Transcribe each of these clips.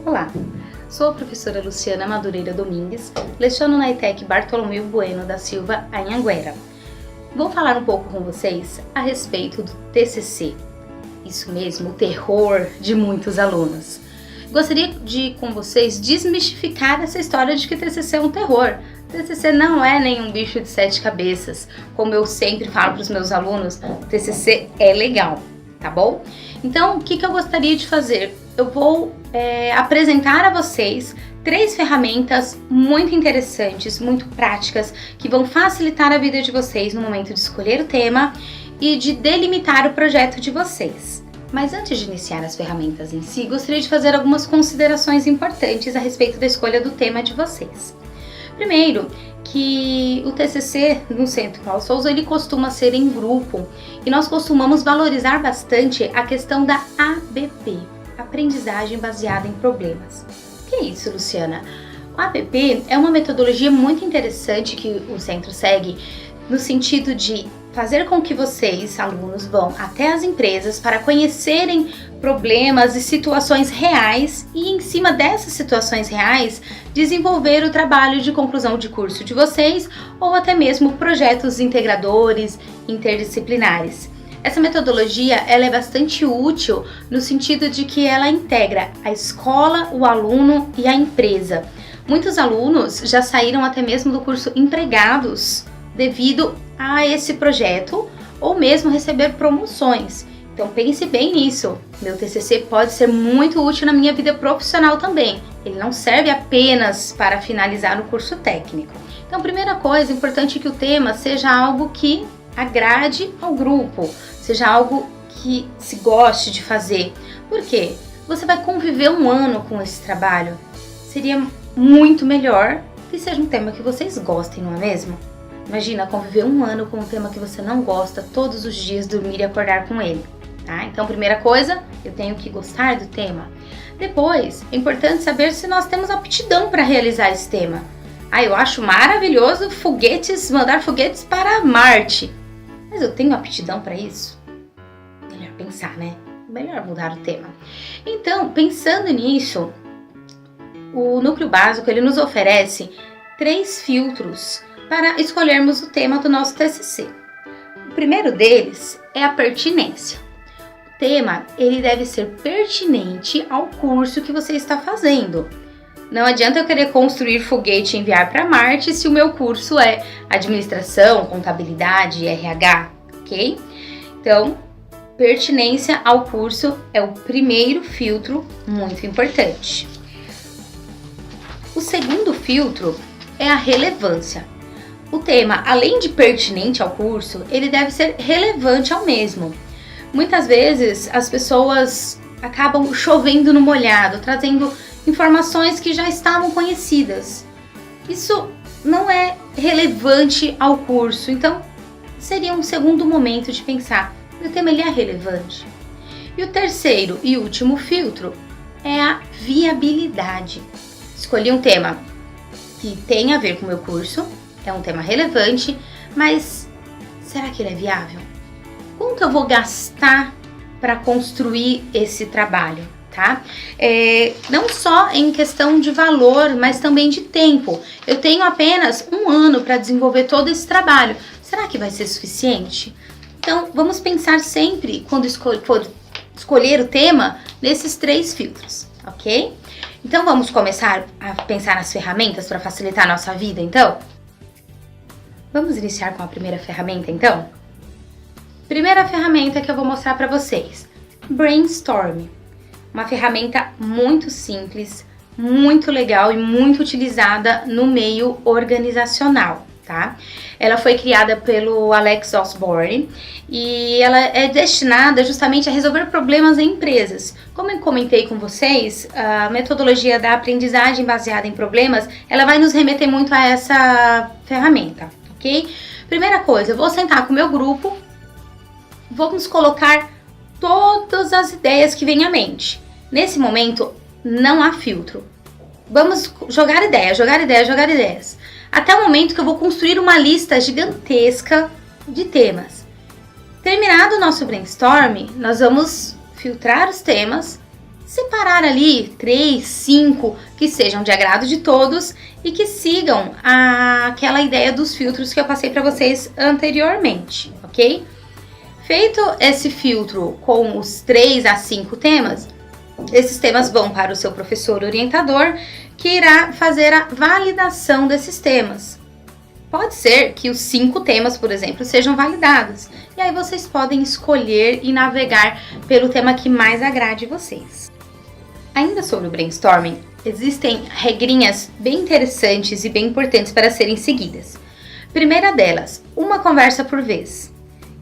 Olá, sou a professora Luciana Madureira Domingues, leciono na ETEC Bartolomeu Bueno da Silva, Anhanguera. Vou falar um pouco com vocês a respeito do TCC. Isso mesmo, o terror de muitos alunos. Gostaria de, com vocês, desmistificar essa história de que TCC é um terror. TCC não é nenhum bicho de 7 cabeças. Como eu sempre falo para os meus alunos, TCC é legal, tá bom? Então, o que eu gostaria de fazer? Eu vou apresentar a vocês 3 ferramentas muito interessantes, muito práticas, que vão facilitar a vida de vocês no momento de escolher o tema e de delimitar o projeto de vocês. Mas antes de iniciar as ferramentas em si, gostaria de fazer algumas considerações importantes a respeito da escolha do tema de vocês. Primeiro, que o TCC no Centro Paulo Souza, ele costuma ser em grupo e nós costumamos valorizar bastante a questão da ABP, Aprendizagem Baseada em Problemas. O que é isso, Luciana? O ABP é uma metodologia muito interessante que o Centro segue no sentido de fazer com que vocês, alunos, vão até as empresas para conhecerem problemas e situações reais e, em cima dessas situações reais, desenvolver o trabalho de conclusão de curso de vocês ou até mesmo projetos integradores, interdisciplinares. Essa metodologia ela é bastante útil no sentido de que ela integra a escola, o aluno e a empresa. Muitos alunos já saíram até mesmo do curso empregados devido a esse projeto ou mesmo receber promoções. Então pense bem nisso. Meu TCC pode ser muito útil na minha vida profissional também. Ele não serve apenas para finalizar no curso técnico. Então, primeira coisa, é importante que o tema seja algo que agrade ao grupo, seja algo que se goste de fazer. Por quê? Você vai conviver um ano com esse trabalho. Seria muito melhor que seja um tema que vocês gostem, não é mesmo? Imagina conviver um ano com um tema que você não gosta, todos os dias dormir e acordar com ele. Tá? Então, primeira coisa, eu tenho que gostar do tema. Depois, é importante saber se nós temos aptidão para realizar esse tema. Eu acho maravilhoso mandar foguetes para Marte. Mas eu tenho aptidão para isso? Melhor pensar, né? Melhor mudar o tema. Então, pensando nisso, o Núcleo Básico ele nos oferece 3 filtros para escolhermos o tema do nosso TCC. O primeiro deles é a pertinência. O tema ele deve ser pertinente ao curso que você está fazendo. Não adianta eu querer construir foguete e enviar para Marte se o meu curso é administração, contabilidade, RH, ok? Então, pertinência ao curso é o primeiro filtro muito importante. O segundo filtro é a relevância. O tema, além de pertinente ao curso, ele deve ser relevante ao mesmo. Muitas vezes as pessoas acabam chovendo no molhado, trazendo informações que já estavam conhecidas. Isso não é relevante ao curso, então seria um segundo momento de pensar, o tema ele é relevante. E o terceiro e último filtro é a viabilidade. Escolhi um tema que tem a ver com o meu curso, é um tema relevante, mas será que ele é viável? Quanto eu vou gastar para construir esse trabalho, tá? Não só em questão de valor, mas também de tempo. Eu tenho apenas um ano para desenvolver todo esse trabalho. Será que vai ser suficiente? Então, vamos pensar sempre, quando for escolher o tema, nesses 3 filtros, ok? Então, vamos começar a pensar nas ferramentas para facilitar a nossa vida, então? Vamos iniciar com a primeira ferramenta, então? Primeira ferramenta que eu vou mostrar para vocês, Brainstorm. Uma ferramenta muito simples, muito legal e muito utilizada no meio organizacional, tá? Ela foi criada pelo Alex Osborne e ela é destinada justamente a resolver problemas em empresas. Como eu comentei com vocês, a metodologia da aprendizagem baseada em problemas, ela vai nos remeter muito a essa ferramenta, ok? Primeira coisa, eu vou sentar com o meu grupo, vamos colocar todas as ideias que vêm à mente. Nesse momento, não há filtro. Vamos jogar ideias. Até o momento que eu vou construir uma lista gigantesca de temas. Terminado o nosso brainstorm, nós vamos filtrar os temas, separar ali 3, 5 que sejam de agrado de todos e que sigam aquela ideia dos filtros que eu passei para vocês anteriormente, ok? Feito esse filtro com os 3 a 5 temas, esses temas vão para o seu professor orientador, que irá fazer a validação desses temas. Pode ser que os 5 temas, por exemplo, sejam validados, e aí vocês podem escolher e navegar pelo tema que mais agrade vocês. Ainda sobre o brainstorming, existem regrinhas bem interessantes e bem importantes para serem seguidas. Primeira delas, uma conversa por vez.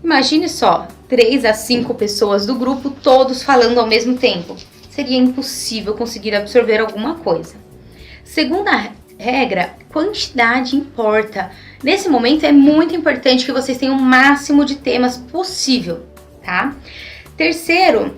Imagine só, 3 a 5 pessoas do grupo, todos falando ao mesmo tempo. Seria impossível conseguir absorver alguma coisa. Segunda regra, quantidade importa. Nesse momento é muito importante que vocês tenham o máximo de temas possível, tá? Terceiro,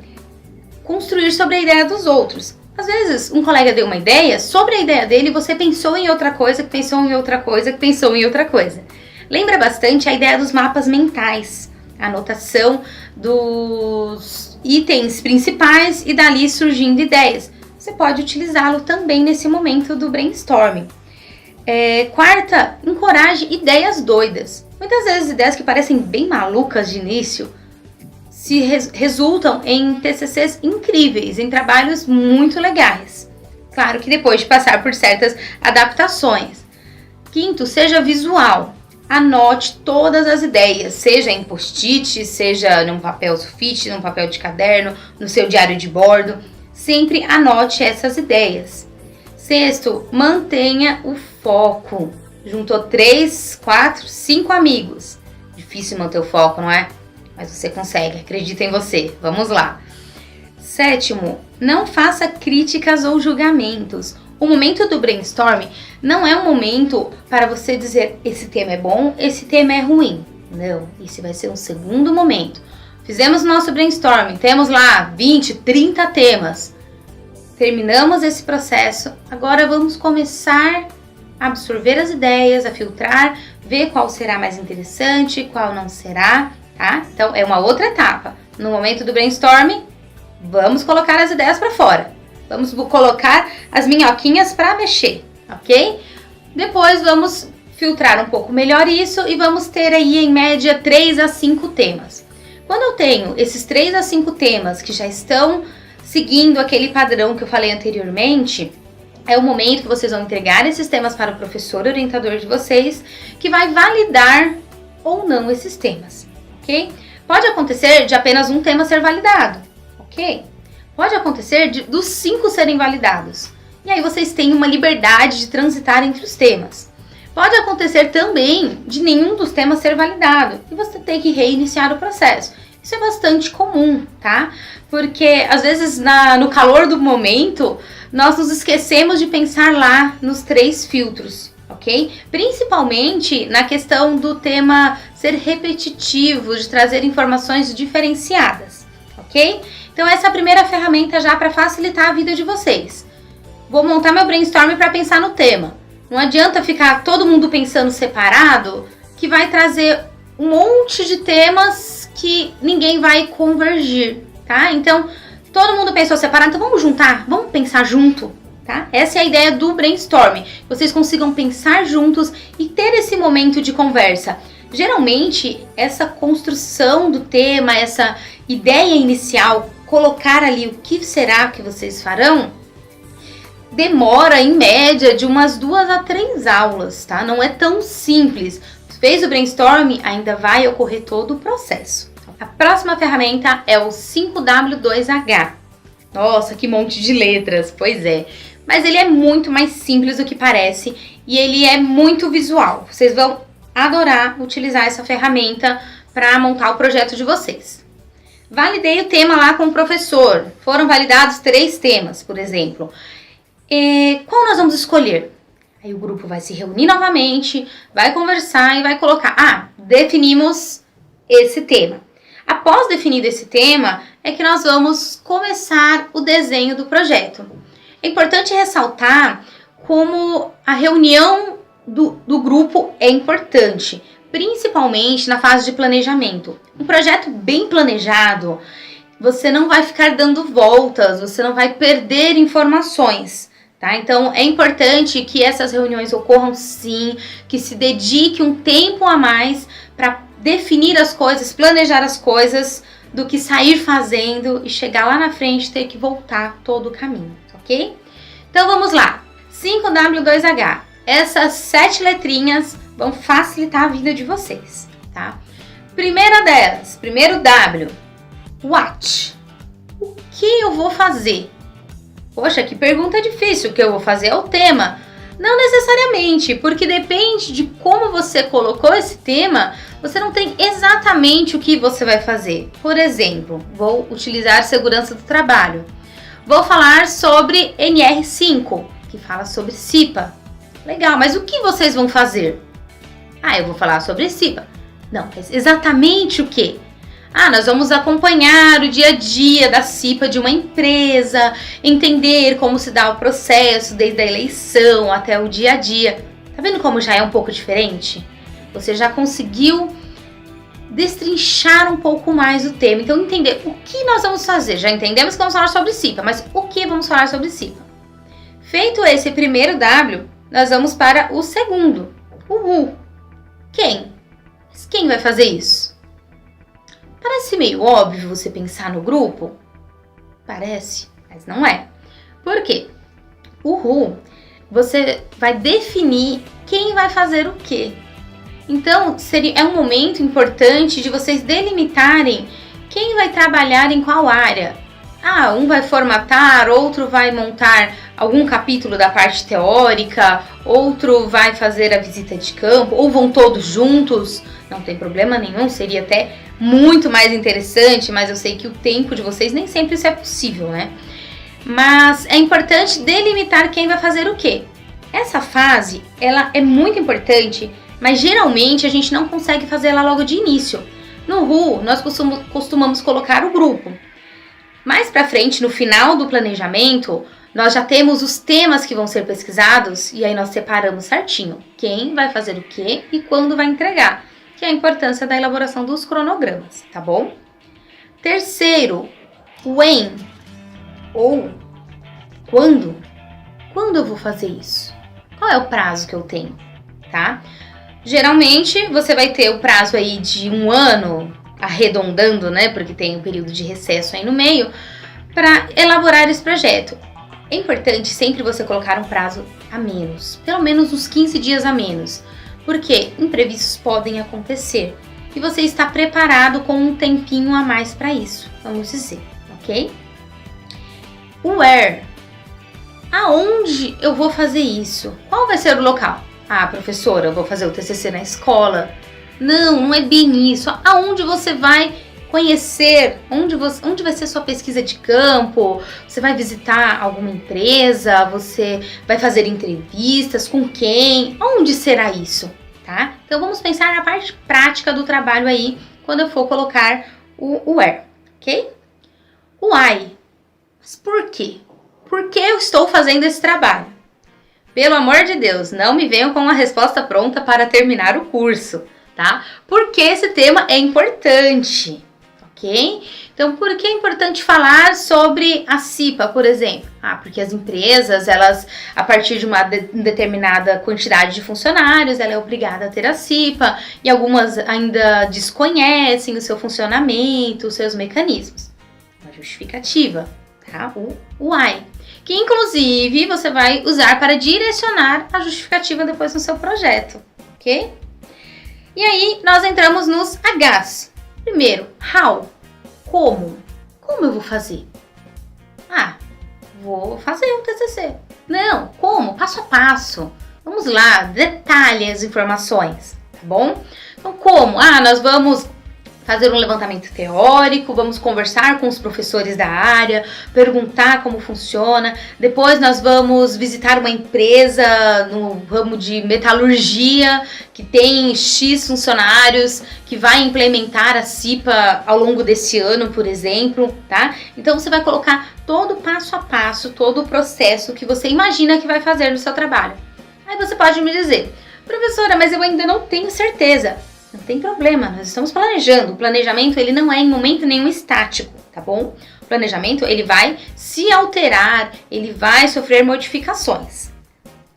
construir sobre a ideia dos outros. Às vezes, um colega deu uma ideia, sobre a ideia dele você pensou em outra coisa, que pensou em outra coisa, que pensou em outra coisa. Lembra bastante a ideia dos mapas mentais, a anotação dos itens principais e dali surgindo ideias. Você pode utilizá-lo também nesse momento do brainstorming. Quarta, encoraje ideias doidas. Muitas vezes ideias que parecem bem malucas de início se resultam em TCCs incríveis, em trabalhos muito legais. Claro que depois de passar por certas adaptações. Quinto, seja visual. Anote todas as ideias, seja em post-it, seja num papel sulfite, num papel de caderno, no seu diário de bordo. Sempre anote essas ideias. Sexto, mantenha o foco. Juntou 3, 4, 5 amigos. Difícil manter o foco, não é? Mas você consegue, acredita em você. Vamos lá. Sétimo, não faça críticas ou julgamentos. O momento do brainstorming não é um momento para você dizer esse tema é bom, esse tema é ruim. Não, esse vai ser um segundo momento. Fizemos nosso brainstorming, temos lá 20, 30 temas. Terminamos esse processo, agora vamos começar a absorver as ideias, a filtrar, ver qual será mais interessante, qual não será, tá? Então é uma outra etapa. No momento do brainstorming, vamos colocar as ideias para fora. Vamos colocar as minhoquinhas para mexer, ok? Depois vamos filtrar um pouco melhor isso e vamos ter aí em média 3 a 5 temas. Quando eu tenho esses 3 a 5 temas que já estão seguindo aquele padrão que eu falei anteriormente, é o momento que vocês vão entregar esses temas para o professor orientador de vocês, que vai validar ou não esses temas, ok? Pode acontecer de apenas um tema ser validado, ok? Pode acontecer dos 5 serem validados. E aí vocês têm uma liberdade de transitar entre os temas. Pode acontecer também de nenhum dos temas ser validado e você ter que reiniciar o processo. Isso é bastante comum, tá? Porque às vezes no calor do momento nós nos esquecemos de pensar lá nos 3 filtros, ok? Principalmente na questão do tema ser repetitivo, de trazer informações diferenciadas, ok? Então essa é a primeira ferramenta já para facilitar a vida de vocês. Vou montar meu brainstorm para pensar no tema. Não adianta ficar todo mundo pensando separado, que vai trazer um monte de temas que ninguém vai convergir, tá? Então, todo mundo pensou separado, então vamos juntar, vamos pensar junto, tá? Essa é a ideia do brainstorming, que vocês consigam pensar juntos e ter esse momento de conversa. Geralmente, essa construção do tema, essa ideia inicial, colocar ali o que será que vocês farão, demora em média de umas 2 a 3 aulas, tá? Não é tão simples. Fez o brainstorming, ainda vai ocorrer todo o processo. A próxima ferramenta é o 5W2H. Nossa, que monte de letras, pois é. Mas ele é muito mais simples do que parece e ele é muito visual. Vocês vão adorar utilizar essa ferramenta para montar o projeto de vocês. Validei o tema lá com o professor. Foram validados 3 temas, por exemplo. Qual nós vamos escolher? Aí o grupo vai se reunir novamente, vai conversar e vai colocar, definimos esse tema. Após definido esse tema, é que nós vamos começar o desenho do projeto. É importante ressaltar como a reunião do grupo é importante, principalmente na fase de planejamento. Um projeto bem planejado você não vai ficar dando voltas, você não vai perder informações, tá? Então, é importante que essas reuniões ocorram sim, que se dedique um tempo a mais para definir as coisas, planejar as coisas, do que sair fazendo e chegar lá na frente e ter que voltar todo o caminho, ok? Então, vamos lá. 5W2H. Essas 7 letrinhas vão facilitar a vida de vocês, tá? Primeira delas, primeiro W. What? O que eu vou fazer? Poxa, que pergunta difícil. O que eu vou fazer é o tema. Não necessariamente, porque depende de como você colocou esse tema, você não tem exatamente o que você vai fazer. Por exemplo, vou utilizar segurança do trabalho. Vou falar sobre NR5, que fala sobre CIPA. Legal, mas o que vocês vão fazer? Eu vou falar sobre CIPA. Não, mas exatamente o quê? Nós vamos acompanhar o dia a dia da CIPA de uma empresa, entender como se dá o processo, desde a eleição até o dia a dia. Tá vendo como já é um pouco diferente? Você já conseguiu destrinchar um pouco mais o tema. Então, entender o que nós vamos fazer. Já entendemos que vamos falar sobre CIPA, mas o que vamos falar sobre CIPA? Feito esse primeiro W, nós vamos para o segundo, o who. Quem? Mas quem vai fazer isso? Parece meio óbvio você pensar no grupo? Parece, mas não é. Por quê? O who, você vai definir quem vai fazer o quê. Então, é um momento importante de vocês delimitarem quem vai trabalhar em qual área. Um vai formatar, outro vai montar algum capítulo da parte teórica, outro vai fazer a visita de campo, ou vão todos juntos. Não tem problema nenhum, seria até muito mais interessante, mas eu sei que o tempo de vocês nem sempre isso é possível, né? Mas é importante delimitar quem vai fazer o quê. Essa fase, ela é muito importante, mas geralmente a gente não consegue fazer ela logo de início. No who, nós costumamos colocar o grupo. Mais pra frente, no final do planejamento, nós já temos os temas que vão ser pesquisados e aí nós separamos certinho quem vai fazer o quê e quando vai entregar, que é a importância da elaboração dos cronogramas, tá bom? Terceiro, when, ou quando. Quando eu vou fazer isso? Qual é o prazo que eu tenho, tá? Geralmente, você vai ter o prazo aí de 1 ano, arredondando, né? Porque tem um período de recesso aí no meio, para elaborar esse projeto. É importante sempre você colocar um prazo a menos, pelo menos uns 15 dias a menos, porque imprevistos podem acontecer e você está preparado com um tempinho a mais para isso, vamos dizer, ok? Where? Aonde eu vou fazer isso? Qual vai ser o local? Professora, eu vou fazer o TCC na escola. Não é bem isso. Aonde você vai conhecer? Onde vai ser sua pesquisa de campo? Você vai visitar alguma empresa? Você vai fazer entrevistas? Com quem? Onde será isso? Tá? Então, vamos pensar na parte prática do trabalho aí, quando eu for colocar o where, ok? O why. Mas por quê? Por que eu estou fazendo esse trabalho? Pelo amor de Deus, não me venham com uma resposta pronta para terminar o curso, tá? Porque esse tema é importante, ok? Então, por que é importante falar sobre a CIPA, por exemplo? Porque as empresas, elas, a partir de uma determinada quantidade de funcionários, ela é obrigada a ter a CIPA, e algumas ainda desconhecem o seu funcionamento, os seus mecanismos. Uma justificativa, tá? O why, que inclusive você vai usar para direcionar a justificativa depois no seu projeto, ok? E aí, nós entramos nos Hs. Primeiro, how? Como? Como eu vou fazer? Vou fazer um TCC. Não, como? Passo a passo. Vamos lá, detalhe as informações, tá bom? Então, como? Nós vamos fazer um levantamento teórico, vamos conversar com os professores da área, perguntar como funciona. Depois nós vamos visitar uma empresa no ramo de metalurgia que tem X funcionários, que vai implementar a CIPA ao longo desse ano, por exemplo, tá? Então você vai colocar todo o passo a passo, todo o processo que você imagina que vai fazer no seu trabalho. Aí você pode me dizer, professora, mas eu ainda não tenho certeza. Não tem problema, nós estamos planejando. O planejamento, ele não é em momento nenhum estático, tá tá bom? O planejamento, ele vai se alterar, ele vai sofrer modificações.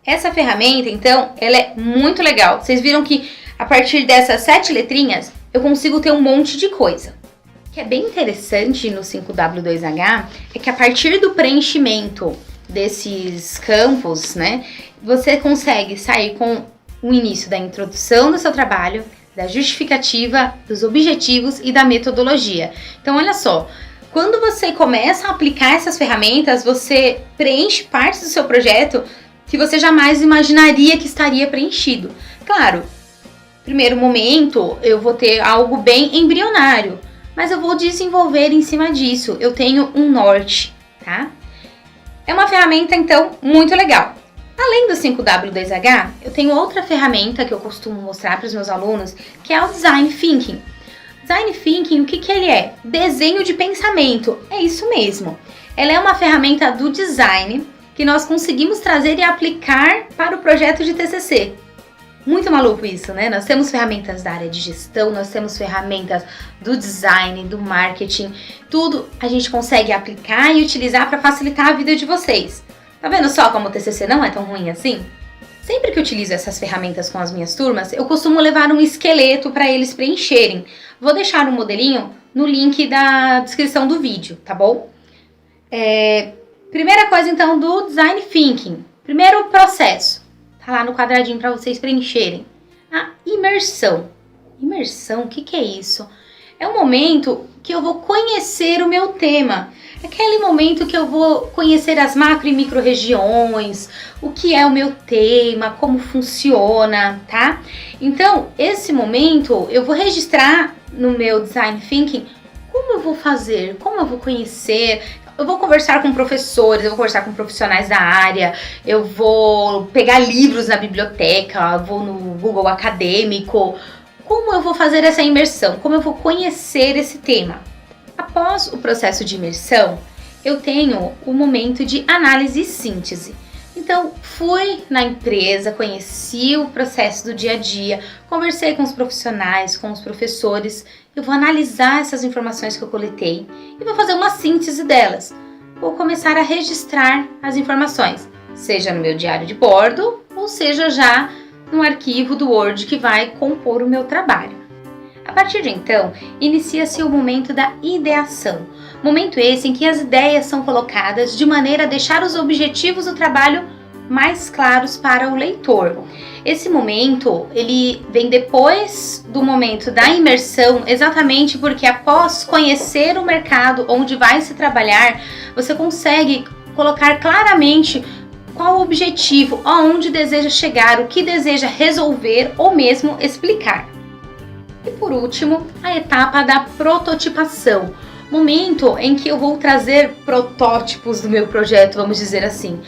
Essa ferramenta, então, ela é muito legal. Vocês viram que a partir dessas 7 letrinhas, eu consigo ter um monte de coisa. O que é bem interessante no 5W2H é que a partir do preenchimento desses campos, né, você consegue sair com o início da introdução do seu trabalho, da justificativa, dos objetivos e da metodologia. Então, olha só, quando você começa a aplicar essas ferramentas, você preenche partes do seu projeto que você jamais imaginaria que estaria preenchido. Claro, primeiro momento eu vou ter algo bem embrionário, mas eu vou desenvolver em cima disso. Eu tenho um norte, tá? É uma ferramenta, então, muito legal. Além do 5W2H, eu tenho outra ferramenta que eu costumo mostrar para os meus alunos, que é o Design Thinking. Design Thinking, o que ele é? Desenho de pensamento. É isso mesmo. Ela é uma ferramenta do design que nós conseguimos trazer e aplicar para o projeto de TCC. Muito maluco isso, né? Nós temos ferramentas da área de gestão, nós temos ferramentas do design, do marketing, tudo a gente consegue aplicar e utilizar para facilitar a vida de vocês. Tá vendo só como o TCC não é tão ruim assim? Sempre que eu utilizo essas ferramentas com as minhas turmas, eu costumo levar um esqueleto para eles preencherem. Vou deixar um modelinho no link da descrição do vídeo, tá bom? Primeira coisa, então, do Design Thinking. Primeiro processo. Tá lá no quadradinho para vocês preencherem. A imersão. Imersão, o que é isso? É um momento que eu vou conhecer o meu tema. Aquele momento que eu vou conhecer as macro e micro regiões, o que é o meu tema, como funciona, tá? Então, esse momento eu vou registrar no meu Design Thinking como eu vou fazer, como eu vou conhecer. Eu vou conversar com professores, eu vou conversar com profissionais da área, eu vou pegar livros na biblioteca, vou no Google Acadêmico. Como eu vou fazer essa imersão? Como eu vou conhecer esse tema? Após o processo de imersão, eu tenho o momento de análise e síntese. Então, fui na empresa, conheci o processo do dia a dia, conversei com os profissionais, com os professores. Eu vou analisar essas informações que eu coletei e vou fazer uma síntese delas. Vou começar a registrar as informações, seja no meu diário de bordo ou seja já no arquivo do Word que vai compor o meu trabalho. A partir de então, inicia-se o momento da ideação. Momento esse em que as ideias são colocadas de maneira a deixar os objetivos do trabalho mais claros para o leitor. Esse momento, ele vem depois do momento da imersão, exatamente porque após conhecer o mercado onde vai se trabalhar, você consegue colocar claramente qual o objetivo, aonde deseja chegar, o que deseja resolver ou mesmo explicar. E por último, a etapa da prototipação. Momento em que eu vou trazer protótipos do meu projeto, vamos dizer assim.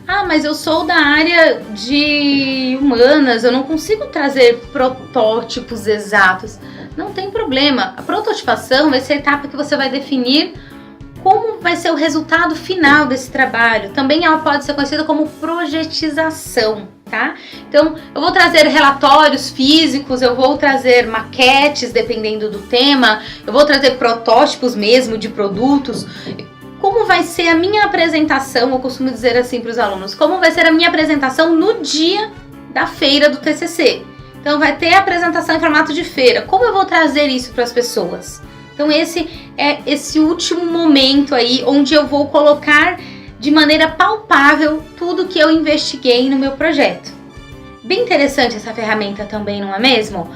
Ah, mas eu sou da área de humanas, eu não consigo trazer protótipos exatos. Não tem problema. A prototipação vai ser a etapa que você vai definir como vai ser o resultado final desse trabalho. Também ela pode ser conhecida como projetização, tá? Então, eu vou trazer relatórios físicos, eu vou trazer maquetes, dependendo do tema, eu vou trazer protótipos mesmo de produtos. Como vai ser a minha apresentação, eu costumo dizer assim para os alunos, como vai ser a minha apresentação no dia da feira do TCC. Então, vai ter a apresentação em formato de feira. Como eu vou trazer isso para as pessoas? Então, esse é esse último momento aí, onde eu vou colocar de maneira palpável tudo que eu investiguei no meu projeto. Bem interessante essa ferramenta também, não é mesmo?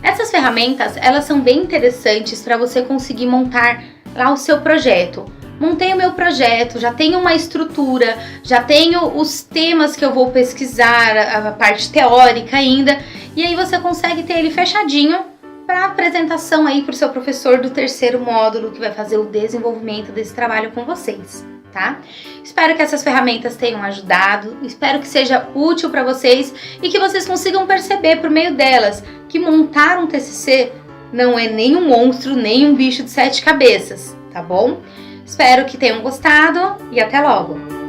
Essas ferramentas, elas são bem interessantes para você conseguir montar lá o seu projeto. Montei o meu projeto, já tenho uma estrutura, já tenho os temas que eu vou pesquisar, a parte teórica ainda, e aí você consegue ter ele fechadinho para apresentação aí para o seu professor do terceiro módulo que vai fazer o desenvolvimento desse trabalho com vocês, tá? Espero que essas ferramentas tenham ajudado, espero que seja útil para vocês e que vocês consigam perceber por meio delas que montar um TCC não é nem um monstro, nem um bicho de 7 cabeças, tá bom? Espero que tenham gostado e até logo!